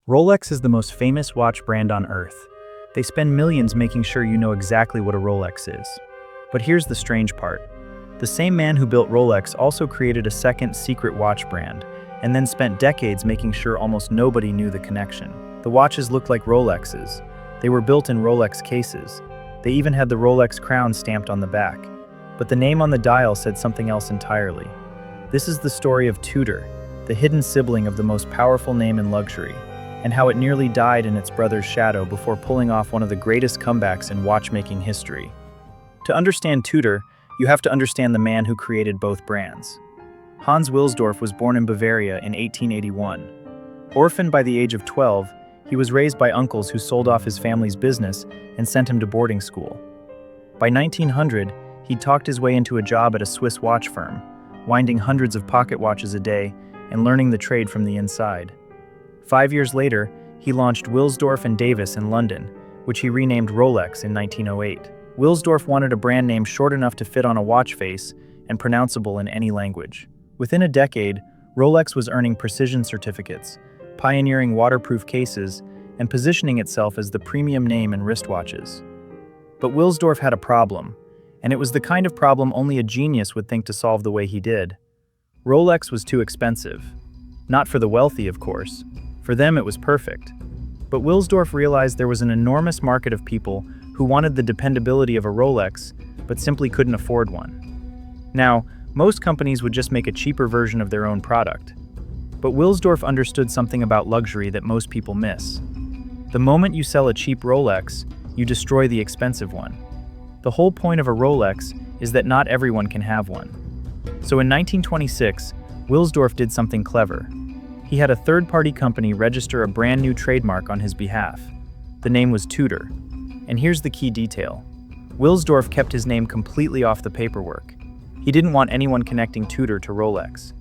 Rolex is the most famous watch brand on Earth. They spend millions making sure you know exactly what a Rolex is. But here's the strange part. The same man who built Rolex also created a second secret watch brand, and then spent decades making sure almost nobody knew the connection. The watches looked like Rolexes. They were built in Rolex cases. They even had the Rolex crown stamped on the back. But the name on the dial said something else entirely. This is the story of Tudor, the hidden sibling of the most powerful name in luxury, and how it nearly died in its brother's shadow before pulling off one of the greatest comebacks in watchmaking history. To understand Tudor, you have to understand the man who created both brands. Hans Wilsdorf was born in Bavaria in 1881. Orphaned by the age of 12, he was raised by uncles who sold off his family's business and sent him to boarding school. By 1900, he talked his way into a job at a Swiss watch firm, winding hundreds of pocket watches a day and learning the trade from the inside. 5 years later, he launched Wilsdorf and Davis in London, which he renamed Rolex in 1908. Wilsdorf wanted a brand name short enough to fit on a watch face and pronounceable in any language. Within a decade, Rolex was earning precision certificates, pioneering waterproof cases, and positioning itself as the premium name in wristwatches. But Wilsdorf had a problem, and it was the kind of problem only a genius would think to solve the way he did. Rolex was too expensive. Not for the wealthy, of course. For them, it was perfect. But Wilsdorf realized there was an enormous market of people who wanted the dependability of a Rolex, but simply couldn't afford one. Now, most companies would just make a cheaper version of their own product. But Wilsdorf understood something about luxury that most people miss. The moment you sell a cheap Rolex, you destroy the expensive one. The whole point of a Rolex is that not everyone can have one. So in 1926, Wilsdorf did something clever. He had a third-party company register a brand new trademark on his behalf. The name was Tudor. And here's the key detail. Wilsdorf kept his name completely off the paperwork. He didn't want anyone connecting Tudor to Rolex.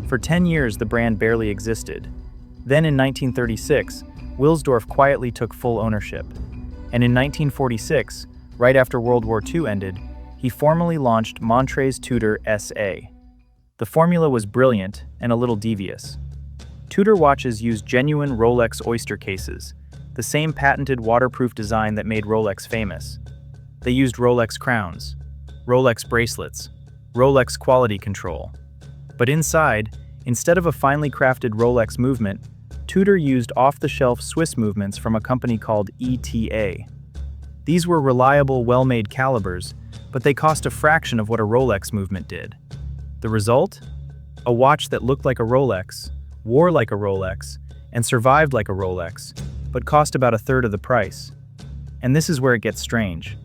For 10 years, the brand barely existed. Then in 1936, Wilsdorf quietly took full ownership. And in 1946, right after World War II ended, he formally launched Montres Tudor SA. The formula was brilliant and a little devious. Tudor watches used genuine Rolex oyster cases, the same patented waterproof design that made Rolex famous. They used Rolex crowns, Rolex bracelets, Rolex quality control. But inside, instead of a finely crafted Rolex movement, Tudor used off-the-shelf Swiss movements from a company called ETA. These were reliable, well-made calibers, but they cost a fraction of what a Rolex movement did. The result? A watch that looked like a Rolex, wore like a Rolex, and survived like a Rolex, but cost about a third of the price. And this is where it gets strange.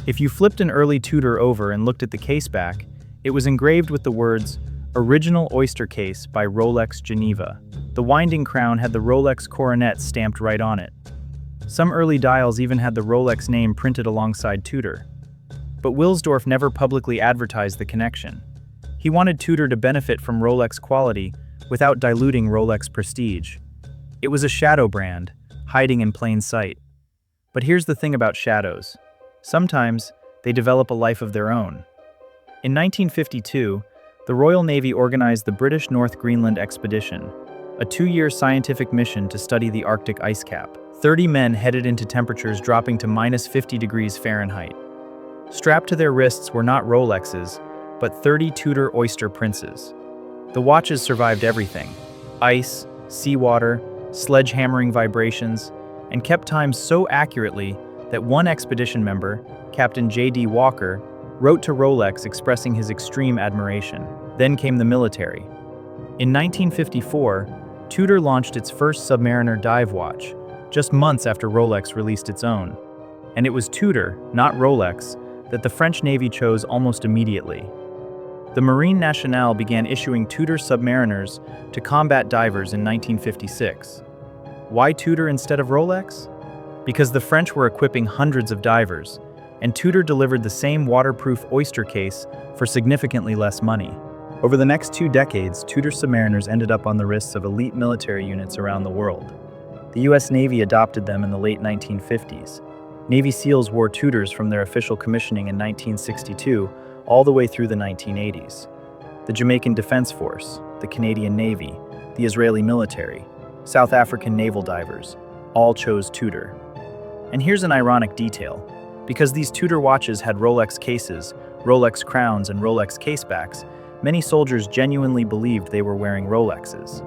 If you flipped an early Tudor over and looked at the case back, it was engraved with the words, "Original Oyster Case by Rolex Geneva." The winding crown had the Rolex coronet stamped right on it. Some early dials even had the Rolex name printed alongside Tudor. But Wilsdorf never publicly advertised the connection. He wanted Tudor to benefit from Rolex quality without diluting Rolex prestige. It was a shadow brand, hiding in plain sight. But here's the thing about shadows. Sometimes, they develop a life of their own. In 1952, the Royal Navy organized the British North Greenland Expedition, a 2-year scientific mission to study the Arctic ice cap. 30 men headed into temperatures dropping to -50 degrees Fahrenheit. Strapped to their wrists were not Rolexes, but 30 Tudor oyster princes. The watches survived everything: ice, seawater, sledgehammering vibrations, and kept time so accurately that one expedition member, Captain J.D. Walker, wrote to Rolex expressing his extreme admiration. Then came the military. In 1954, Tudor launched its first Submariner dive watch, just months after Rolex released its own. And it was Tudor, not Rolex, that the French Navy chose almost immediately. The Marine Nationale began issuing Tudor submariners to combat divers in 1956. Why Tudor instead of Rolex? Because the French were equipping hundreds of divers, and Tudor delivered the same waterproof oyster case for significantly less money. Over the next 2 decades, Tudor submariners ended up on the wrists of elite military units around the world. The US Navy adopted them in the late 1950s. Navy SEALs wore Tudors from their official commissioning in 1962 all the way through the 1980s. The Jamaican Defense Force, the Canadian Navy, the Israeli military, South African naval divers, all chose Tudor. And here's an ironic detail. Because these Tudor watches had Rolex cases, Rolex crowns, and Rolex casebacks, many soldiers genuinely believed they were wearing Rolexes.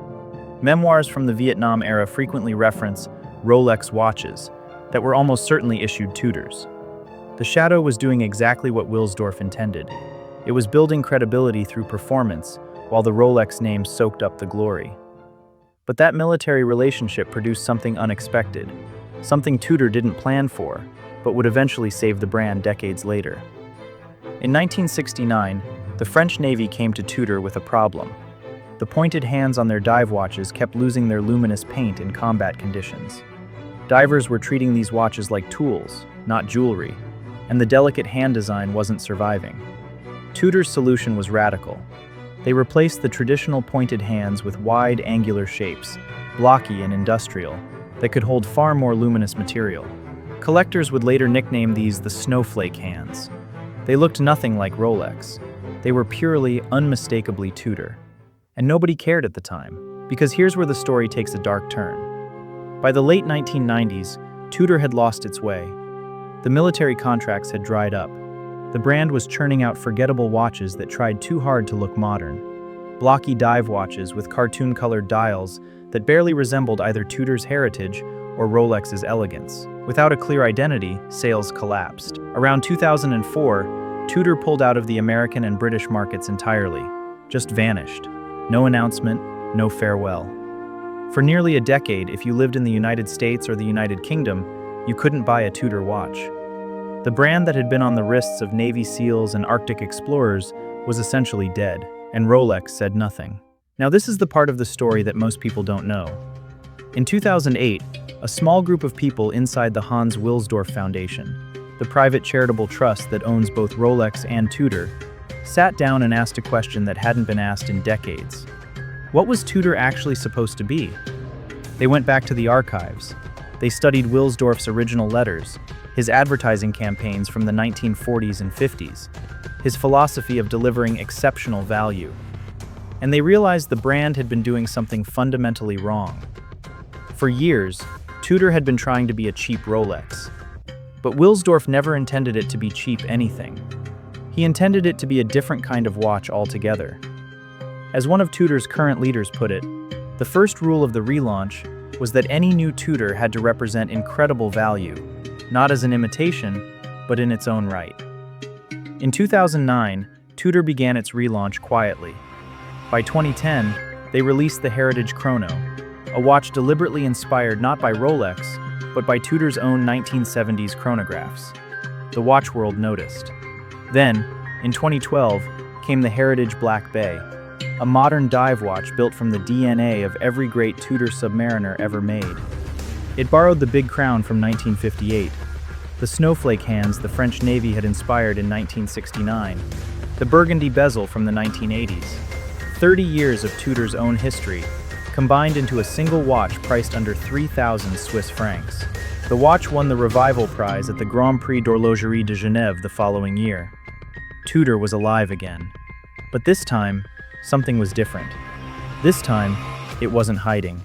Memoirs from the Vietnam era frequently reference Rolex watches that were almost certainly issued Tudors. The Shadow was doing exactly what Wilsdorf intended. It was building credibility through performance, while the Rolex name soaked up the glory. But that military relationship produced something unexpected, something Tudor didn't plan for, but would eventually save the brand decades later. In 1969, the French Navy came to Tudor with a problem. The pointed hands on their dive watches kept losing their luminous paint in combat conditions. Divers were treating these watches like tools, not jewelry, and the delicate hand design wasn't surviving. Tudor's solution was radical. They replaced the traditional pointed hands with wide, angular shapes, blocky and industrial, that could hold far more luminous material. Collectors would later nickname these the snowflake hands. They looked nothing like Rolex. They were purely, unmistakably Tudor. And nobody cared at the time, because here's where the story takes a dark turn. By the late 1990s, Tudor had lost its way. The military contracts had dried up. The brand was churning out forgettable watches that tried too hard to look modern. Blocky dive watches with cartoon-colored dials that barely resembled either Tudor's heritage or Rolex's elegance. Without a clear identity, sales collapsed. Around 2004, Tudor pulled out of the American and British markets entirely, just vanished. No announcement, no farewell. For nearly a decade, if you lived in the United States or the United Kingdom, you couldn't buy a Tudor watch. The brand that had been on the wrists of Navy SEALs and Arctic explorers was essentially dead, and Rolex said nothing. Now this is the part of the story that most people don't know. In 2008, a small group of people inside the Hans Wilsdorf Foundation, the private charitable trust that owns both Rolex and Tudor, sat down and asked a question that hadn't been asked in decades. What was Tudor actually supposed to be? They went back to the archives. They studied Wilsdorf's original letters, his advertising campaigns from the 1940s and 50s, his philosophy of delivering exceptional value. And they realized the brand had been doing something fundamentally wrong. For years, Tudor had been trying to be a cheap Rolex. But Wilsdorf never intended it to be cheap anything. He intended it to be a different kind of watch altogether. As one of Tudor's current leaders put it, the first rule of the relaunch was that any new Tudor had to represent incredible value, not as an imitation, but in its own right. In 2009, Tudor began its relaunch quietly. By 2010, they released the Heritage Chrono, a watch deliberately inspired not by Rolex, but by Tudor's own 1970s chronographs. The watch world noticed. Then, in 2012, came the Heritage Black Bay, a modern dive watch built from the DNA of every great Tudor submariner ever made. It borrowed the big crown from 1958, the snowflake hands the French Navy had inspired in 1969, the burgundy bezel from the 1980s. 30 years of Tudor's own history, combined into a single watch priced under 3,000 Swiss francs. The watch won the Revival Prize at the Grand Prix d'Horlogerie de Genève the following year. Tudor was alive again. But this time, something was different. This time, it wasn't hiding.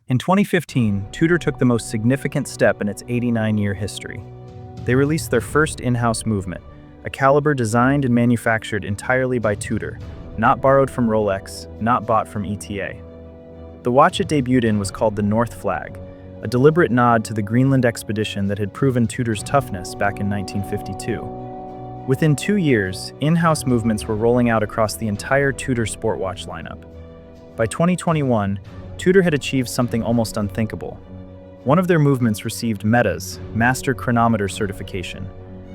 In 2015, Tudor took the most significant step in its 89-year history. They released their first in-house movement, a caliber designed and manufactured entirely by Tudor, not borrowed from Rolex, not bought from ETA. The watch it debuted in was called the North Flag, a deliberate nod to the Greenland expedition that had proven Tudor's toughness back in 1952. Within 2 years, in-house movements were rolling out across the entire Tudor sport watch lineup. By 2021, Tudor had achieved something almost unthinkable. One of their movements received META's Master Chronometer certification,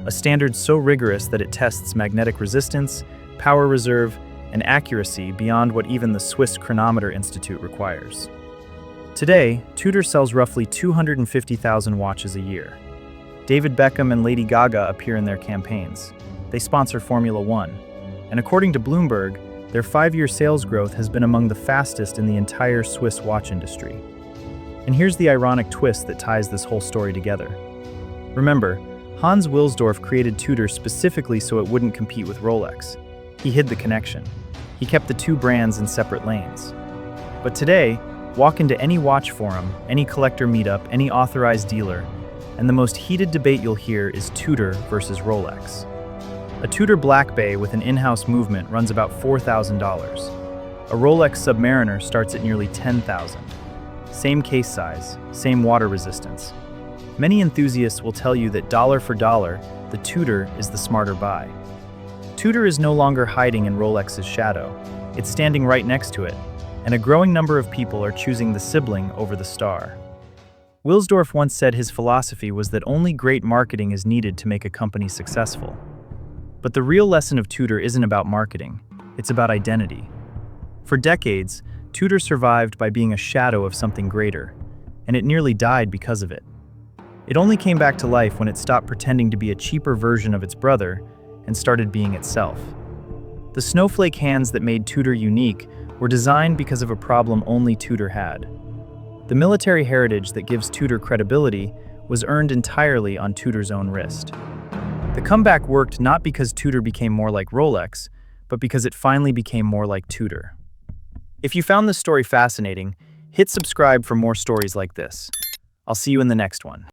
a standard so rigorous that it tests magnetic resistance, power reserve, and accuracy beyond what even the Swiss Chronometer Institute requires. Today, Tudor sells roughly 250,000 watches a year. David Beckham and Lady Gaga appear in their campaigns. They sponsor Formula One. And according to Bloomberg, their 5-year sales growth has been among the fastest in the entire Swiss watch industry. And here's the ironic twist that ties this whole story together. Remember, Hans Wilsdorf created Tudor specifically so it wouldn't compete with Rolex. He hid the connection. He kept the two brands in separate lanes. But today, Walk into any watch forum, any collector meetup, any authorized dealer, and the most heated debate you'll hear is Tudor versus Rolex. A Tudor Black Bay with an in-house movement runs about $4,000. A Rolex Submariner starts at nearly $10,000. Same case size, same water resistance. Many enthusiasts will tell you that dollar for dollar, the Tudor is the smarter buy. Tudor is no longer hiding in Rolex's shadow. It's standing right next to it, and a growing number of people are choosing the sibling over the star. Wilsdorf once said his philosophy was that only great marketing is needed to make a company successful. But the real lesson of Tudor isn't about marketing, it's about identity. For decades, Tudor survived by being a shadow of something greater, and it nearly died because of it. It only came back to life when it stopped pretending to be a cheaper version of its brother and started being itself. The snowflake hands that made Tudor unique were designed because of a problem only Tudor had. The military heritage that gives Tudor credibility was earned entirely on Tudor's own wrist. The comeback worked not because Tudor became more like Rolex, but because it finally became more like Tudor. If you found this story fascinating, hit subscribe for more stories like this. I'll see you in the next one.